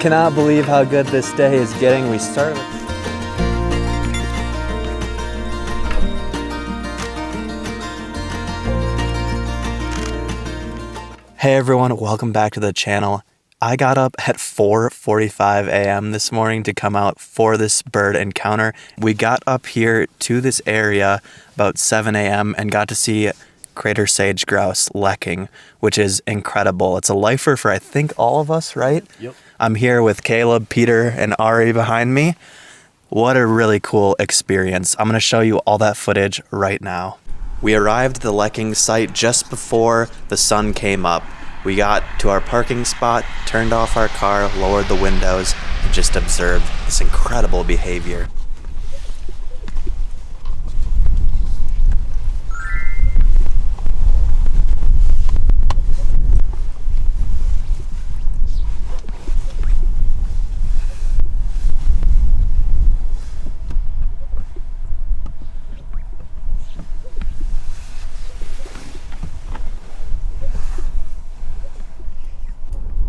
cannot believe how good this day is getting. We started. Hey everyone, welcome back to the channel. I got up at 4:45 a.m. this morning to come out for this bird encounter. We got up here to this area about 7 a.m. and got to see Greater Sage Grouse lekking, which is incredible. It's a lifer for I think all of us, right? Yep. I'm here with Caleb, Peter, and Ari behind me. What a really cool experience. I'm going to show you all that footage right now. We arrived at the lekking site just before the sun came up. We got to our parking spot, turned off our car, lowered the windows, and just observed this incredible behavior.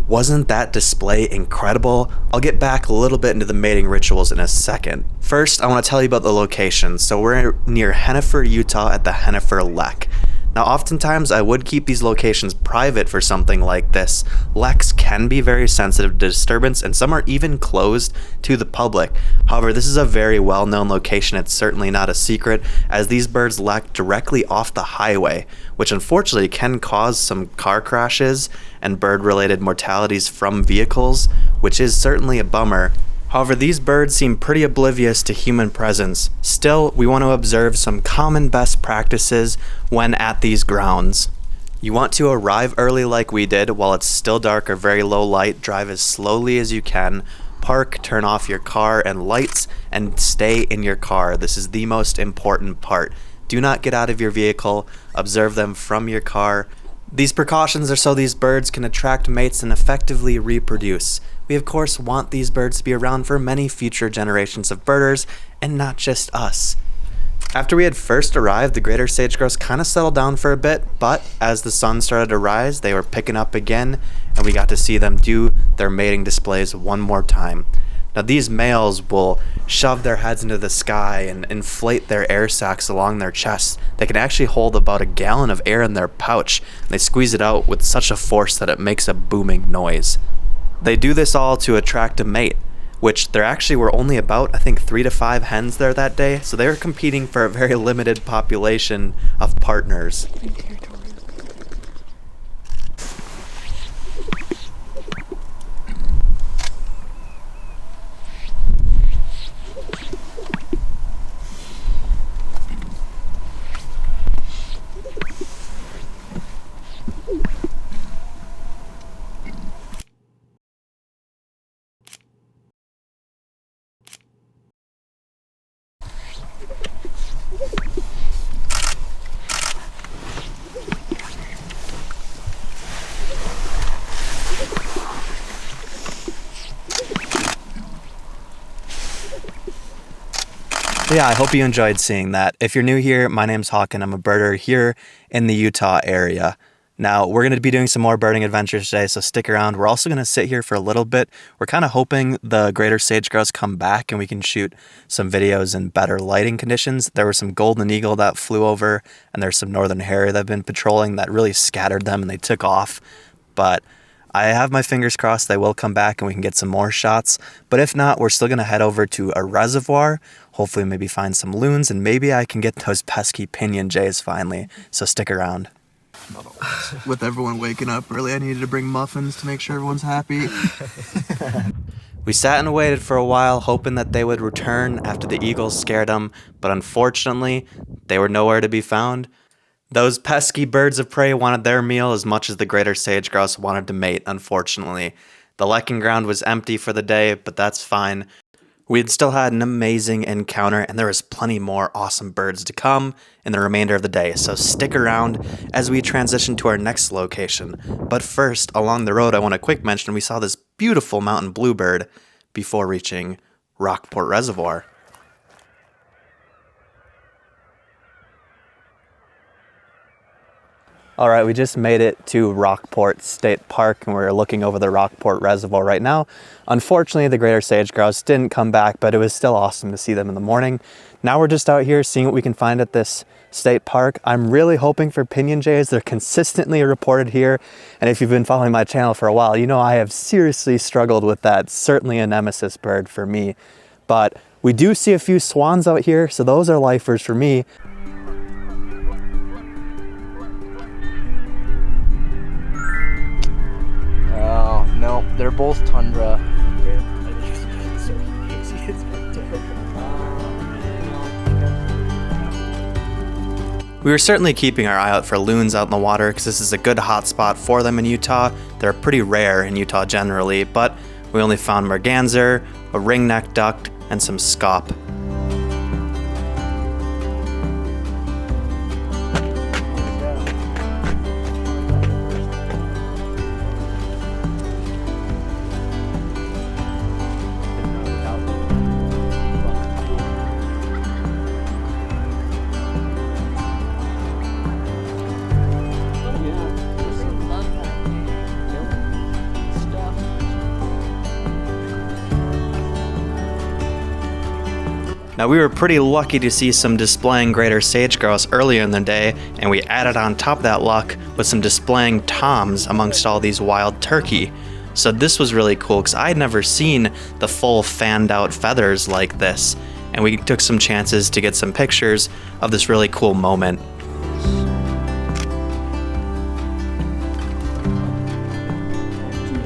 Wasn't that display incredible? I'll get back a little bit into the mating rituals in a second. First, I want to tell you about the location. So we're near Henefer, Utah at the Henefer Lek. Now, oftentimes I would keep these locations private for something like this. Leks can be very sensitive to disturbance, and some are even closed to the public. However, this is a very well-known location. It's certainly not a secret, as these birds lek directly off the highway, which unfortunately can cause some car crashes and bird-related mortalities from vehicles, which is certainly a bummer. However, these birds seem pretty oblivious to human presence. Still, we want to observe some common best practices when at these grounds. You want to arrive early like we did while it's still dark or very low light. Drive as slowly as you can. Park, turn off your car and lights, and stay in your car. This is the most important part. Do not get out of your vehicle. Observe them from your car. These precautions are so these birds can attract mates and effectively reproduce. We of course want these birds to be around for many future generations of birders, and not just us. After we had first arrived, the Greater Sage Grouse kind of settled down for a bit, but as the sun started to rise, they were picking up again, and we got to see them do their mating displays one more time. Now these males will shove their heads into the sky and inflate their air sacs along their chests. They can actually hold about a gallon of air in their pouch, and they squeeze it out with such a force that it makes a booming noise. They do this all to attract a mate, which there actually were only about, I think, 3 to 5 hens there that day, so they were competing for a very limited population of partners. Yeah, I hope you enjoyed seeing that. If you're new here, my name's Hawken. I'm a birder here in the Utah area. Now, we're going to be doing some more birding adventures today, so stick around. We're also going to sit here for a little bit. We're kind of hoping the Greater Sage Grouse come back and we can shoot some videos in better lighting conditions. There was some golden eagle that flew over, and there's some northern hare that have been patrolling that really scattered them and they took off. But I have my fingers crossed they will come back and we can get some more shots. But if not, we're still going to head over to a reservoir, hopefully maybe find some loons, and maybe I can get those pesky pinion jays finally. So stick around. With everyone waking up early, I needed to bring muffins to make sure everyone's happy. We sat and waited for a while, hoping that they would return after the eagles scared them, but unfortunately, they were nowhere to be found. Those pesky birds of prey wanted their meal as much as the Greater Sage Grouse wanted to mate, unfortunately. The lekking ground was empty for the day, but that's fine. We had still had an amazing encounter, and there was plenty more awesome birds to come in the remainder of the day, so stick around as we transition to our next location. But first, along the road, I want to quick mention we saw this beautiful mountain bluebird before reaching Rockport Reservoir. All right, we just made it to Rockport State Park and we're looking over the Rockport Reservoir right now. Unfortunately, the Greater Sage Grouse didn't come back, but it was still awesome to see them in the morning. Now we're just out here seeing what we can find at this state park. I'm really hoping for pinion jays. They're consistently reported here. And if you've been following my channel for a while, you know I have seriously struggled with that. Certainly a nemesis bird for me. But we do see a few swans out here, so those are lifers for me. Oh, no, they're both tundra. We were certainly keeping our eye out for loons out in the water because this is a good hot spot for them in Utah. They're pretty rare in Utah generally, but we only found merganser, a ringneck duck, and some scaup. Now we were pretty lucky to see some displaying Greater Sage Grouse earlier in the day, and we added on top of that luck with some displaying toms amongst all these wild turkey. So this was really cool because I had never seen the full fanned out feathers like this, and we took some chances to get some pictures of this really cool moment.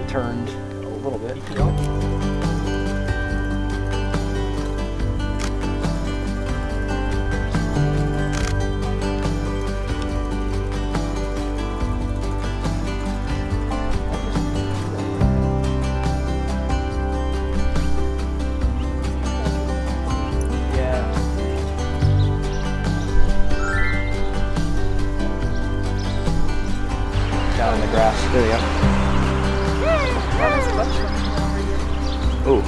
Turned a little bit. Down in the grass. There we go. Oh.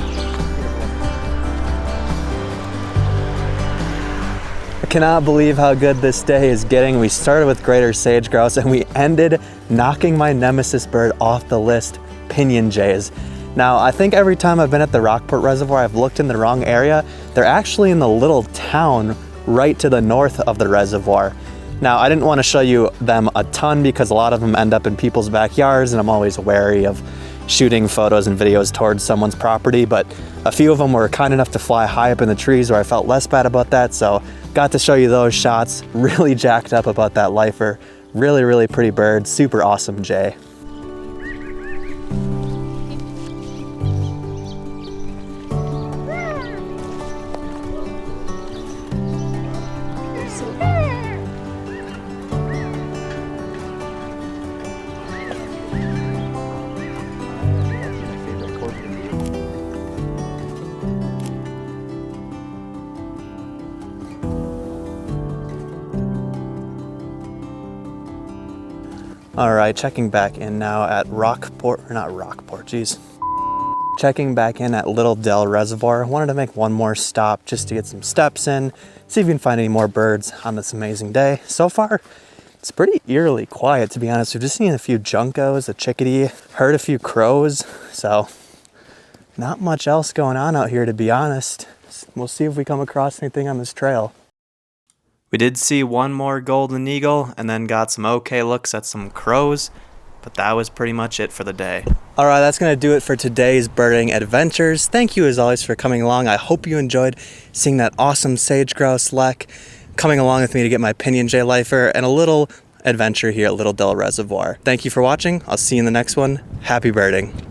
I cannot believe how good this day is getting. We started with Greater Sage Grouse and we ended knocking my nemesis bird off the list, pinion jays. Now, I think every time I've been at the Rockport Reservoir, I've looked in the wrong area. They're actually in the little town right to the north of the reservoir. Now, I didn't want to show you them a ton because a lot of them end up in people's backyards and I'm always wary of shooting photos and videos towards someone's property, but a few of them were kind enough to fly high up in the trees where I felt less bad about that, so got to show you those shots. Really jacked up about that lifer. Really, really pretty bird, super awesome jay. All right, checking back in now at Checking back in at Little Dell Reservoir. Wanted to make one more stop just to get some steps in, see if we can find any more birds on this amazing day. So far, it's pretty eerily quiet, to be honest. We've just seen a few juncos, a chickadee, heard a few crows, so not much else going on out here, to be honest. We'll see if we come across anything on this trail. We did see one more golden eagle and then got some okay looks at some crows, but that was pretty much it for the day. All right, that's gonna do it for today's birding adventures. Thank you as always for coming along. I hope you enjoyed seeing that awesome sage grouse lek, coming along with me to get my pinion jay lifer, and a little adventure here at Little Dell Reservoir. Thank you for watching. I'll see you in the next one. Happy birding.